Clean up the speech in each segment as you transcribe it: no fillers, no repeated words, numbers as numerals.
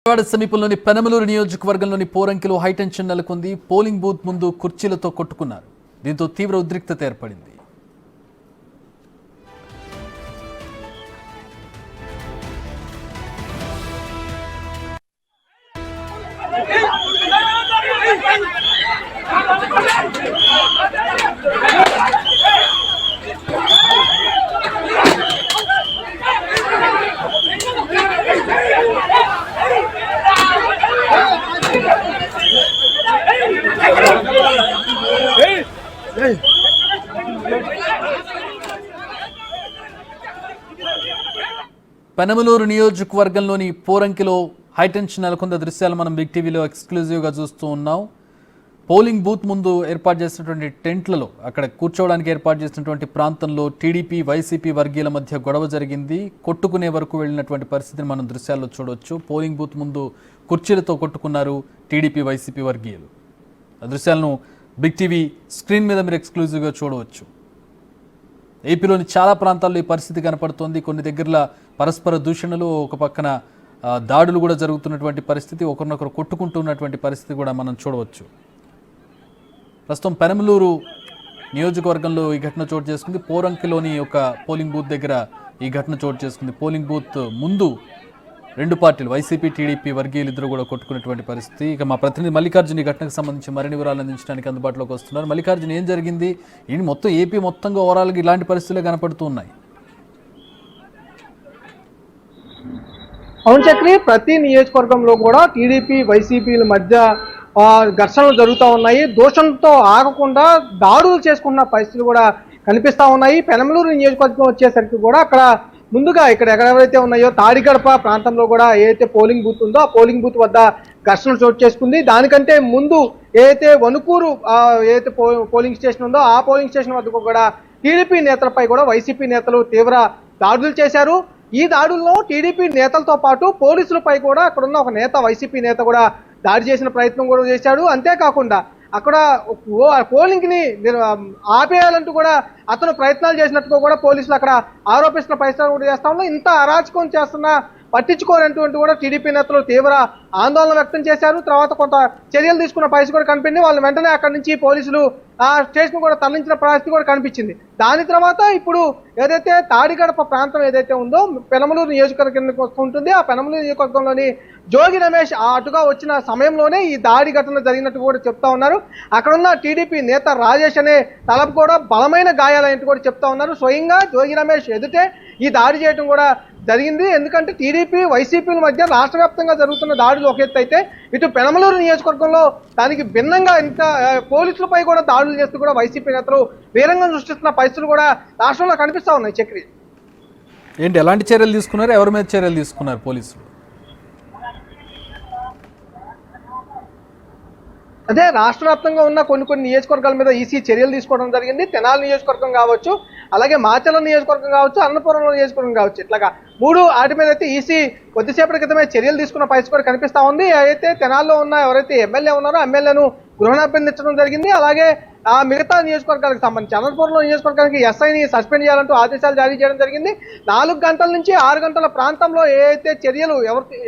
విజయవాడ సమీపంలోని పెనమలూరు నియోజకవర్గంలోని పోరంకిలో హైటెన్షన్ నెలకొంది. పోలింగ్ బూత్ ముందు కుర్చీలతో కొట్టుకున్నారు. దీంతో తీవ్ర ఉద్రిక్తత ఏర్పడింది. పెనమలూరు నియోజకవర్గంలోని పోరంకిలో హైటెన్షన్ నెలకొంద దృశ్యాలు మనం బిగ్ టీవీలో ఎక్స్క్లూజివ్గా చూస్తూ ఉన్నాం. పోలింగ్ బూత్ ముందు ఏర్పాటు చేసినటువంటి టెంట్లలో అక్కడ కూర్చోవడానికి ఏర్పాటు చేసినటువంటి ప్రాంతంలో టీడీపీ వైసీపీ వర్గీయుల మధ్య గొడవ జరిగింది. కొట్టుకునే వరకు వెళ్ళినటువంటి పరిస్థితిని మనం దృశ్యాల్లో చూడవచ్చు. పోలింగ్ బూత్ ముందు కుర్చీలతో కొట్టుకున్నారు టీడీపీ వైసీపీ వర్గీయులు. ఆ దృశ్యాలను బిగ్ టీవీ స్క్రీన్ మీద మీరు ఎక్స్క్లూజివ్గా చూడవచ్చు. ఏపీలోని చాలా ప్రాంతాల్లో ఈ పరిస్థితి కనపడుతోంది. కొన్ని దగ్గరలో పరస్పర దూషణలు, ఒక పక్కన దాడులు కూడా జరుగుతున్నటువంటి పరిస్థితి, ఒకరినొకరు కొట్టుకుంటున్నటువంటి పరిస్థితి కూడా మనం చూడవచ్చు. ప్రస్తుతం పెనమలూరు నియోజకవర్గంలో ఈ ఘటన చోటు చేసుకుంది. పోరంకిలోని ఒక పోలింగ్ బూత్ దగ్గర ఈ ఘటన చోటు చేసుకుంది. పోలింగ్ బూత్ ముందు రెండు పార్టీలు వైసీపీ టీడీపీ వర్గీయులు ఇద్దరు కూడా కొట్టుకున్నటువంటి పరిస్థితి. ఇక మా ప్రతినిధి మల్లికార్జున ఈ ఘటనకు సంబంధించి మరిన్ని వివరాలు అందించడానికి అందుబాటులోకి వస్తున్నారు. మల్లికార్జున, ఏం జరిగింది? ఈ మొత్తం ఏపీ మొత్తంగా ఓవరాల్గా ఇలాంటి పరిస్థితులే కనపడుతూ ఉన్నాయి. అవును చక్రి, ప్రతి నియోజకవర్గంలో కూడా టీడీపీ వైసీపీల మధ్య ఘర్షణలు జరుగుతూ ఉన్నాయి. దోషంతో ఆగకుండా దాడులు చేసుకున్న పరిస్థితులు కూడా కనిపిస్తూ ఉన్నాయి. పెనమలూరు నియోజకవర్గం వచ్చేసరికి కూడా అక్కడ ముందుగా ఇక్కడ ఎవరైతే ఉన్నాయో తాడిగడప ప్రాంతంలో కూడా ఏదైతే పోలింగ్ బూత్ ఉందో ఆ పోలింగ్ బూత్ వద్ద ఘర్షణలు చోటు చేసుకుంది. దానికంటే ముందు ఏదైతే వణుకూరు ఏదైతే పోలింగ్ స్టేషన్ ఉందో ఆ పోలింగ్ స్టేషన్ వద్దకు కూడా టీడీపీ నేతలపై కూడా వైసీపీ నేతలు తీవ్ర దాడులు చేశారు. ఈ దాడుల్లో టీడీపీ నేతలతో పాటు పోలీసులపై కూడా అక్కడున్న ఒక నేత, వైసీపీ నేత కూడా దాడి చేసిన ప్రయత్నం కూడా చేశాడు. అంతేకాకుండా అక్కడ పోలింగ్ ని ఆపేయాలంటూ కూడా అతను ప్రయత్నాలు చేసినట్టుగా కూడా పోలీసులు అక్కడ ఆరోపిస్తున్న పరిస్థితులు కూడా చేస్తా ఉన్నారు. ఇంత అరాచకం చేస్తున్న పట్టించుకోరంటూ కూడా టీడీపీ నేతలు తీవ్ర ఆందోళన వ్యక్తం చేశారు. తర్వాత కొంత చర్యలు తీసుకున్న పరిస్థితి కూడా కనిపించింది. వాళ్ళు వెంటనే అక్కడి నుంచి పోలీసులు ఆ స్టేషన్ కూడా తరలించిన పరిస్థితి కూడా కనిపించింది. దాని తర్వాత ఇప్పుడు ఏదైతే తాడిగడప ప్రాంతం ఏదైతే ఉందో పెనమలూరు నియోజకవర్గానికి వస్తుంటుంది. ఆ పెనమలూరు నియోజకవర్గంలోని జోగి రమేష్ అటుగా వచ్చిన సమయంలోనే ఈ దాడి ఘటన జరిగినట్టు కూడా చెప్తా ఉన్నారు. అక్కడున్న టీడీపీ నేత రాజేష్ అనే తలకు కూడా బలమైన గాయాలైనట్టు కూడా చెప్తా ఉన్నారు. స్వయంగా జోగి రమేష్ ఎదుటే ఈ దాడి చేయడం కూడా జరిగింది. ఎందుకంటే టీడీపీ వైసీపీల మధ్య రాష్ట్ర వ్యాప్తంగా జరుగుతున్న దాడులు ఒక ఎత్తు అయితే, ఇటు పెనమలూరు నియోజకవర్గంలో దానికి భిన్నంగా ఇంత పోలీసులపై కూడా దాడులు చేస్తూ కూడా వైసీపీ నేతలు వీరంగం సృష్టిస్తున్న పరిస్థితులు కూడా రాష్ట్రంలో కనిపిస్తా ఉన్నాయి. చక్రి, ఏంటి, ఎలాంటి చర్యలు తీసుకున్నారు? ఎవరి మీద చర్యలు తీసుకున్నారు పోలీసులు? అదే రాష్ట్ర వ్యాప్తంగా ఉన్న కొన్ని నియోజకవర్గాల మీద ఈసీ చర్యలు తీసుకోవడం జరిగింది. తెనాలి నియోజకవర్గం కావచ్చు, అలాగే మాచర్ల నియోజకవర్గం కావచ్చు, అన్నపూర్ణ నియోజకవర్గం కావచ్చు, ఇట్లాగా మూడు వాటి మీద అయితే ఈసీ కొద్దిసేపటి క్రితమే చర్యలు తీసుకున్న పరిస్థితి కూడా కనిపిస్తా ఉంది. అయితే తెనాల్లో ఉన్న ఎవరైతే ఎమ్మెల్యే ఉన్నారో ఎమ్మెల్యేను గృహనాభ్యందించడం జరిగింది. అలాగే ఆ మిగతా నియోజకవర్గాలకు సంబంధించి అనంతపురంలో నియోజకవర్గానికి ఎస్ఐని సస్పెండ్ చేయాలంటూ ఆదేశాలు జారీ చేయడం జరిగింది. 4 గంటల నుంచి 6 గంటల ప్రాంతంలో ఏదైతే చర్యలు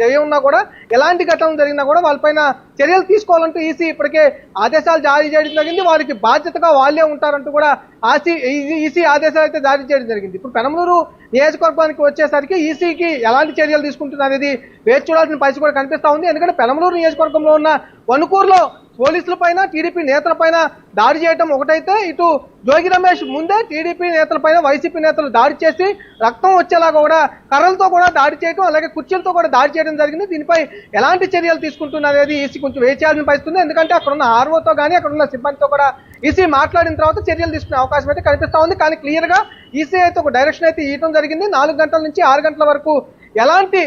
ఏ ఉన్నా కూడా, ఎలాంటి ఘటనలు జరిగినా కూడా వాళ్ళపైన చర్యలు తీసుకోవాలంటూ ఈసీ ఇప్పటికే ఆదేశాలు జారీ చేయడం జరిగింది. వారికి బాధ్యతగా వాళ్ళే ఉంటారంటూ కూడా ఈసీ ఆదేశాలు అయితే జారీ చేయడం జరిగింది. ఇప్పుడు పెనమలూరు నియోజకవర్గానికి వచ్చేసరికి ఈసీకి ఎలాంటి చర్యలు తీసుకుంటుంది అనేది వేచి చూడాల్సిన పరిస్థితి కూడా కనిపిస్తా ఉంది. ఎందుకంటే పెనమలూరు నియోజకవర్గంలో ఉన్న వణుకూరులో పోలీసుల పైన టీడీపీ నేతల పైన దాడి చేయడం ఒకటైతే, ఇటు జోగి రమేష్ ముందే టీడీపీ నేతల పైన వైసీపీ నేతలు దాడి చేసి రక్తం వచ్చేలాగా కూడా కర్రలతో కూడా దాడి చేయడం, అలాగే కుర్చీలతో కూడా దాడి చేయడం జరిగింది. దీనిపై ఎలాంటి చర్యలు తీసుకుంటున్నారు అనేది ఈసీ కొంచెం వేచి చేయాల్సిన పరిస్థితుంది. ఎందుకంటే అక్కడ ఉన్న ఆర్ఓతో కానీ అక్కడ ఉన్న సిబ్బందితో కూడా ఈసీ మాట్లాడిన తర్వాత చర్యలు తీసుకునే అవకాశం అయితే కనిపిస్తా ఉంది. కానీ క్లియర్ గా ఈసీ అయితే ఒక డైరెక్షన్ అయితే ఇవ్వడం జరిగింది. 4 గంటల నుంచి 6 గంటల వరకు ఎలాంటి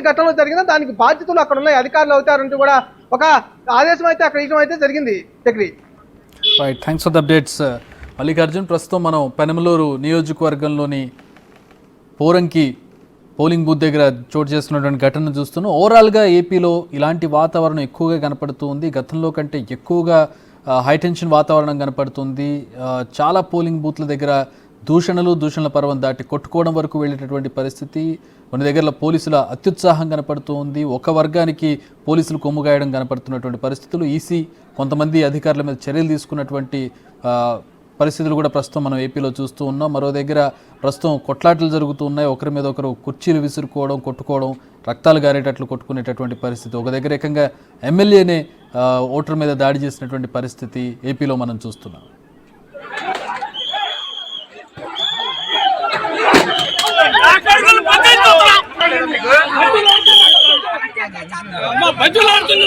ఘటనలు జరిగిందో దానికి బాధ్యతలు అక్కడ ఉన్న అధికారులు అవుతారంటూ కూడా ఒక ఆదేశం అయితే అక్కడ ఇవ్వడం అయితే జరిగింది. Right, thanks for the updates Mallikarjun. ప్రస్తుతం మనం పెనమలూరు నియోజకవర్గంలోని పోరంకి పోలింగ్ బూత్ దగ్గర చోటు చేస్తున్నటువంటి ఘటనను చూస్తున్నాం. ఓవరాల్గా ఏపీలో ఇలాంటి వాతావరణం ఎక్కువగా కనపడుతూ ఉంది. గతంలో కంటే ఎక్కువగా హైటెన్షన్ వాతావరణం కనపడుతుంది. చాలా పోలింగ్ బూత్ల దగ్గర దూషణల పర్వం దాటి కొట్టుకోవడం వరకు వెళ్ళేటటువంటి పరిస్థితి. కొన్ని దగ్గరలో పోలీసుల అత్యుత్సాహం కనపడుతూ ఉంది. ఒక వర్గానికి పోలీసులు కొమ్ముగాయడం కనపడుతున్నటువంటి పరిస్థితులు. ఈసీ కొంతమంది అధికారుల మీద చర్యలు తీసుకున్నటువంటి పరిస్థితులు కూడా ప్రస్తుతం మనం ఏపీలో చూస్తూ ఉన్నాం. మరో దగ్గర ప్రస్తుతం కొట్లాటలు జరుగుతూ ఉన్నాయి. ఒకరి మీద ఒకరు కుర్చీలు విసురుకోవడం, కొట్టుకోవడం, రక్తాలు గారేటట్లు కొట్టుకునేటటువంటి పరిస్థితి. ఒక దగ్గర ఏకంగా ఎమ్మెల్యేనే ఓటర్ మీద దాడి చేసినటువంటి పరిస్థితి ఏపీలో మనం చూస్తున్నాం. బజ్జులాడుతుంది